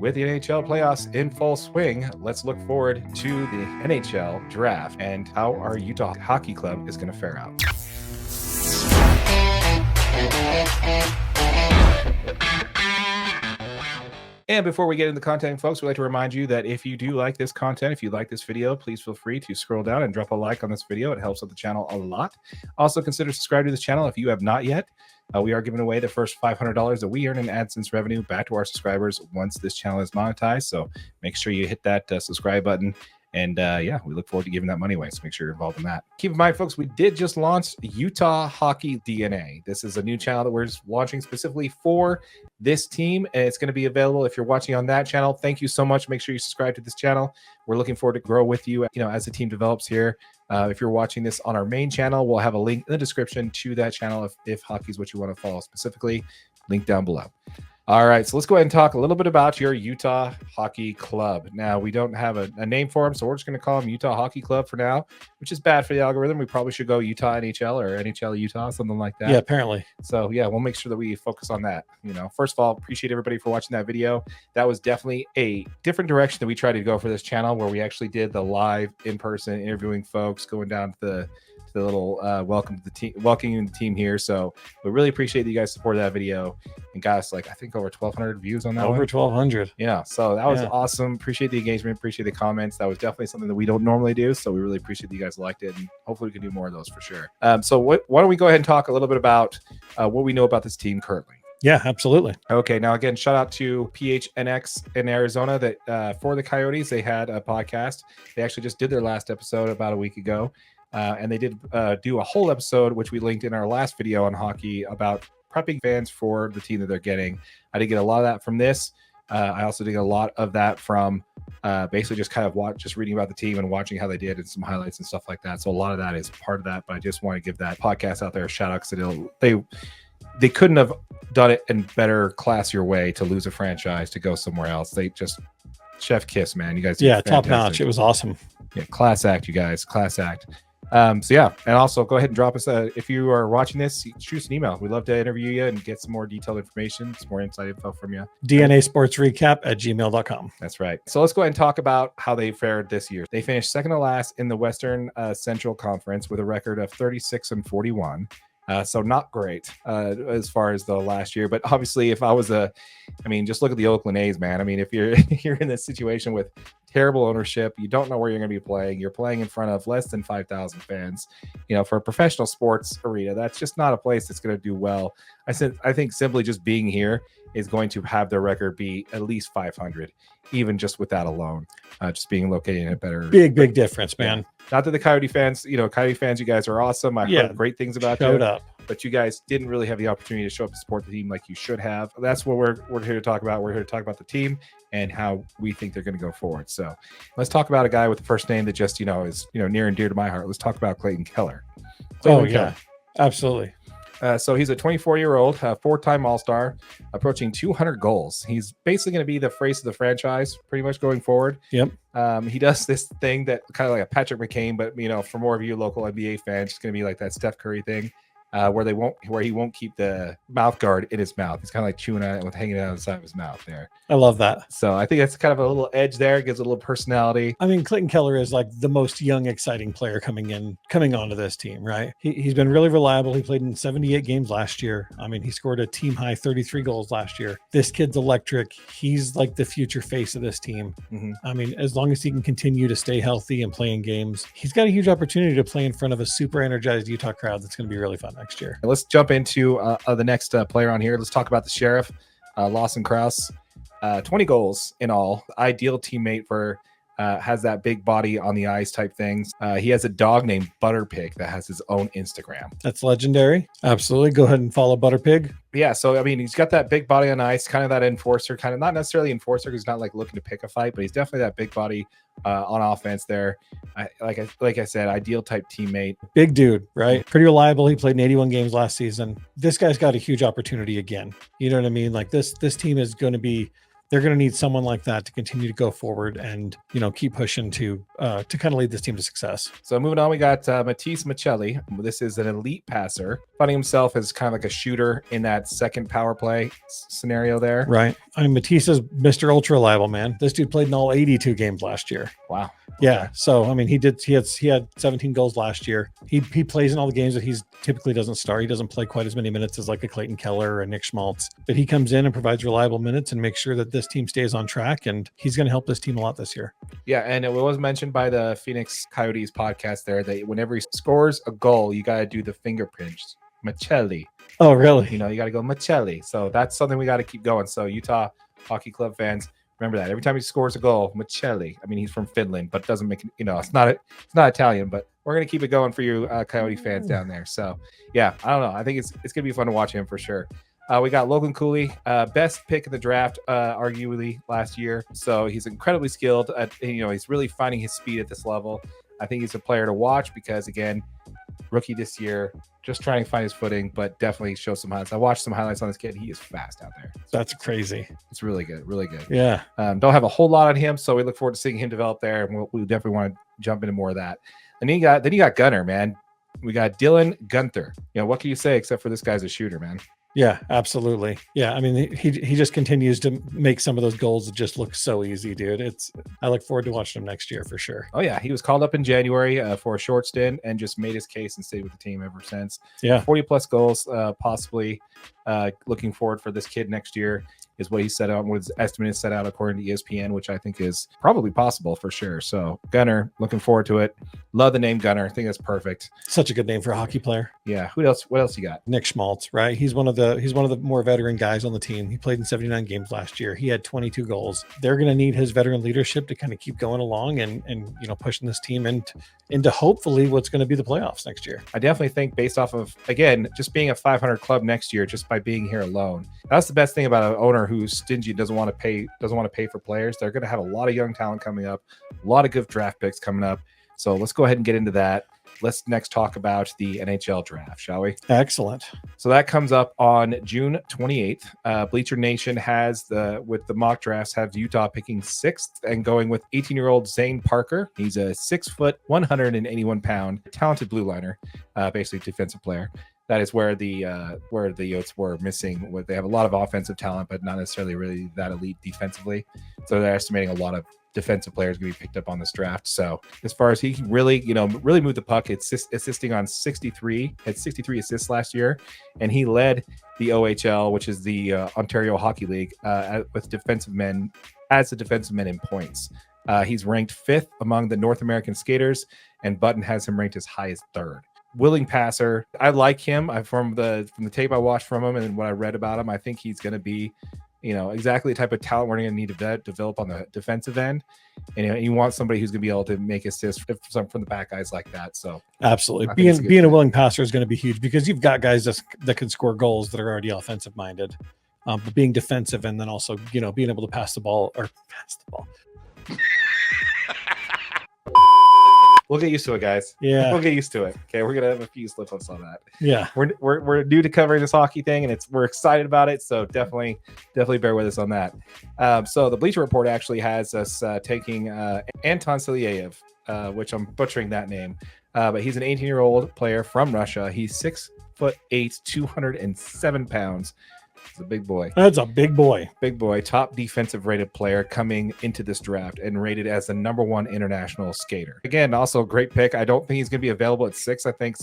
with the NHL playoffs in full swing, let's look forward to the NHL draft and how our Utah Hockey Club is going to fare out. And before we get into the content, folks, we'd like to remind you that if you do like this content, if you like this video, please feel free to scroll down and drop a like on this video. It helps out the channel a lot. Also, consider subscribing to this channel if you have not yet. We are giving away the first $500 that we earn in AdSense revenue back to our subscribers once this channel is monetized. So make sure you hit that subscribe button. And yeah, we look forward to giving that money away. So make sure you're involved in that. Keep in mind, folks, we did just launch Utah Hockey DNA. This is a new channel that we're just launching specifically for this team. And it's going to be available if you're watching on that channel. Thank you so much. Make sure you subscribe to this channel. We're looking forward to grow with you, as the team develops here. If you're watching this on our main channel, we'll have a link in the description to that channel if hockey is what you want to follow specifically. Link down below. All right, so let's go ahead and talk a little bit about your Utah Hockey Club. Now, we don't have a name for them, so we're just going to call them Utah Hockey Club for now, which is bad for the algorithm. We probably should go Utah NHL or NHL Utah, something like that. Yeah, apparently. So, yeah, we'll make sure that we focus on that. First of all, appreciate everybody for watching that video. That was definitely a different direction that we tried to go for this channel, where we actually did the live in-person interviewing folks, going down to the little welcoming the team here. So we really appreciate that you guys supported that video and got us I think over 1,200 views on that. Over 1,200. Yeah, so that was awesome. Appreciate the engagement, appreciate the comments. That was definitely something that we don't normally do, so we really appreciate that you guys liked it, and hopefully we can do more of those for sure. So why don't we go ahead and talk a little bit about what we know about this team currently. Yeah, absolutely. Okay, now again, shout out to PHNX in Arizona that for the Coyotes, they had a podcast. They actually just did their last episode about a week ago. And they did do a whole episode, which we linked in our last video on hockey, about prepping fans for the team that they're getting. I did get a lot of that from this. I also did a lot of that from basically just kind of just reading about the team and watching how they did and some highlights and stuff like that. So a lot of that is part of that, but I just want to give that podcast out there a shout out because they couldn't have done it in better, classier way to lose a franchise to go somewhere else. They just chef kiss, man. You guys did fantastic. Top notch. It was awesome. Yeah, class act, you guys. Class act. So yeah, and also go ahead and drop us if you are watching this, shoot us an email. We'd love to interview you and get some more detailed information, some more inside info from you. DNA Sports Recap at gmail.com. That's right. So let's go ahead and talk about how they fared this year. They finished second to last in the Western Central Conference with a record of 36-41. So not great as far as the last year, but obviously if I was just look at the Oakland A's, man. I mean, if you're in this situation with terrible ownership, you don't know where you're going to be playing. You're playing in front of less than 5,000 fans. For a professional sports arena, that's just not a place that's going to do well. I think simply just being here is going to have their record be at least 500, even just with that alone. Just being located in a better big difference, man. Yeah. Not that the Coyote fans, you guys are awesome. I heard great things about you. But you guys didn't really have the opportunity to show up to support the team like you should have. That's what we're here to talk about. We're here to talk about the team and how we think they're going to go forward. So let's talk about a guy with the first name that just, is, near and dear to my heart. Let's talk about Clayton Keller. Keller. Absolutely. So he's a 24-year-old, four-time All-Star, approaching 200 goals. He's basically going to be the face of the franchise pretty much going forward. Yep. He does this thing that kind of like a Patrick McCain, but, for more of you local NBA fans, it's going to be like that Steph Curry thing. Where he won't keep the mouth guard in his mouth. He's kind of like chewing on it with hanging out on the side of his mouth there. I love that. So I think that's kind of a little edge there. It gives a little personality. I mean, Clayton Keller is like the most young, exciting player coming onto this team, right? He's been really reliable. He played in 78 games last year. I mean, he scored a team high 33 goals last year. This kid's electric. He's like the future face of this team. Mm-hmm. I mean, as long as he can continue to stay healthy and play in games, he's got a huge opportunity to play in front of a super energized Utah crowd. That's going to be really fun next year. Let's jump into the next player on here. Let's talk about the Sheriff, Lawson Kross. 20 goals in all. Ideal teammate for has that big body on the ice type things. He has a dog named Butterpig that has his own Instagram. That's legendary. Absolutely. Go ahead and follow Butterpig. Yeah, so I mean, he's got that big body on ice, kind of that enforcer, kind of not necessarily enforcer because he's not like looking to pick a fight, but he's definitely that big body on offense there. Like I said, ideal type teammate. Big dude, right? Pretty reliable. He played in 81 games last season. This guy's got a huge opportunity again. You know what I mean? Like this team is going to be they're going to need someone like that to continue to go forward and, keep pushing to kind of lead this team to success. So moving on, we got Matisse Michelli. This is an elite passer, finding himself as kind of like a shooter in that second power play scenario there. Right. I mean, Matisse is Mr. Ultra Reliable, man. This dude played in all 82 games last year. Wow. Yeah. So, I mean, he had 17 goals last year. He plays in all the games that he's typically doesn't start. He doesn't play quite as many minutes as like a Clayton Keller or a Nick Schmaltz, but he comes in and provides reliable minutes and makes sure that this team stays on track. And he's going to help this team a lot this year. Yeah. And it was mentioned by the PHNX Coyotes podcast there that whenever he scores a goal, you got to do the fingerprints. Michelli. Oh, really? You got to go Michelli. So that's something we got to keep going. So Utah Hockey Club fans, remember that every time he scores a goal, Michelli. I mean, he's from Finland, but doesn't make it's not Italian, but we're gonna keep it going for you Coyote fans down there. So yeah, I don't know. I think it's gonna be fun to watch him for sure. We got Logan Cooley, best pick in the draft, arguably last year. So he's incredibly skilled. He's really finding his speed at this level. I think he's a player to watch because again, rookie this year, just trying to find his footing, but definitely show some highlights. I watched some highlights on this kid. He is fast out there. That's crazy. It's really good. Really good. Yeah. Don't have a whole lot on him, so we look forward to seeing him develop there, and we definitely want to jump into more of that. And then you got Gunner, man. We got Dylan Gunther. What can you say except for this guy's a shooter, man? Yeah, absolutely. Yeah, I mean, he just continues to make some of those goals that just look so easy, dude. I look forward to watching him next year for sure. Oh yeah, he was called up in January for a short stint and just made his case and stayed with the team ever since. Yeah, 40 plus goals, possibly. Looking forward for this kid next year is what he set out, what his estimate is set out according to ESPN, which I think is probably possible for sure. So Gunner, looking forward to it. Love the name Gunner. I think that's perfect. Such a good name for a hockey player. Yeah. Who else? What else you got? Nick Schmaltz, right? He's one of the more veteran guys on the team. He played in 79 games last year. He had 22 goals. They're going to need his veteran leadership to kind of keep going along and pushing this team into hopefully what's going to be the playoffs next year. I definitely think based off of, again, just being a 500 club next year, just by being here alone, that's the best thing about an owner who's stingy, doesn't want to pay for players. They're going to have a lot of young talent coming up, a lot of good draft picks coming up. So let's go ahead and get into that. Let's next talk about the NHL draft, shall we? Excellent. So that comes up on June 28th. Bleacher Nation has with the mock drafts, have Utah picking 6th and going with 18-year-old Zane Parker. He's a 6 foot, 181 pound, talented blue liner, basically defensive player. That is where the Yotes were missing. They have a lot of offensive talent, but not necessarily really that elite defensively. So they're estimating a lot of defensive players going to be picked up on this draft. So as far as he can really move the puck, it's assisting on 63. Had 63 assists last year, and he led the OHL, which is the Ontario Hockey League, with defensive men as a defensive man in points. He's ranked 5th among the North American skaters, and Button has him ranked as high as 3rd. Willing passer. I like him. From the tape I watched from him and what I read about him, I think he's going to be, exactly the type of talent we're going to need to develop on the defensive end. And you want somebody who's going to be able to make assists from the back guys like that. So absolutely, being a willing passer is going to be huge because you've got guys that can score goals that are already offensive minded, but being defensive and then also being able to pass the ball. We'll get used to it, guys. Yeah, we'll get used to it. Okay, we're gonna have a few slip-ups on that. Yeah, we're new to covering this hockey thing, and we're excited about it. So definitely bear with us on that. So the Bleacher Report actually has us taking Anton Chekhov, which I'm butchering that name, but he's an 18-year-old player from Russia. He's 6'8", 207 pounds. He's a big boy. That's a big boy. Big boy. Top defensive rated player coming into this draft and rated as the #1 international skater. Again, also a great pick. I don't think he's going to be available at 6. I think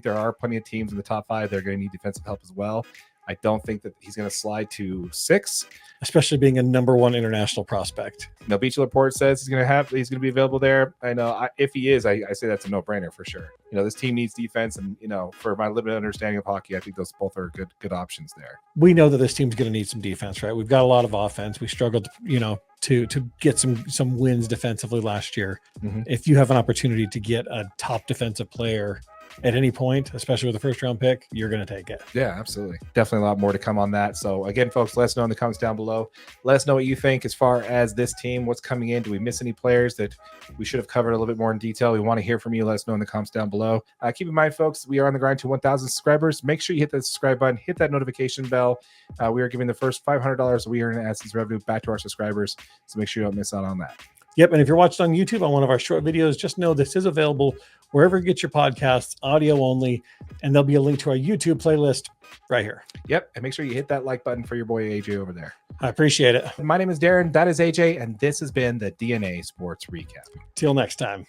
there are plenty of teams in the top 5 that are going to need defensive help as well. I don't think that he's going to slide to 6, especially being a #1 international prospect. No, Bleacher Report says he's going to be available there. I know if he is, I say that's a no-brainer for sure. This team needs defense, and for my limited understanding of hockey, I think those both are good options there. We know that this team's going to need some defense, right? We've got a lot of offense. We struggled, to get some wins defensively last year. Mm-hmm. If you have an opportunity to get a top defensive player at any point, especially with a first round pick, you're going to take it. Yeah, absolutely. Definitely a lot more to come on that. So again, folks, let us know in the comments down below. Let us know what you think as far as this team, what's coming in. Do we miss any players that we should have covered a little bit more in detail? We want to hear from you. Let us know in the comments down below. Keep in mind, folks, we are on the grind to 1,000 subscribers. Make sure you hit that subscribe button, hit that notification bell. We are giving the first $500 we earn in AdSense revenue back to our subscribers. So make sure you don't miss out on that. Yep. And if you're watching on YouTube on one of our short videos, just know this is available wherever you get your podcasts, audio only, and there'll be a link to our YouTube playlist right here. Yep. And make sure you hit that like button for your boy AJ over there. I appreciate it. My name is Darren. That is AJ. And this has been the DNA Sports Recap. Till next time.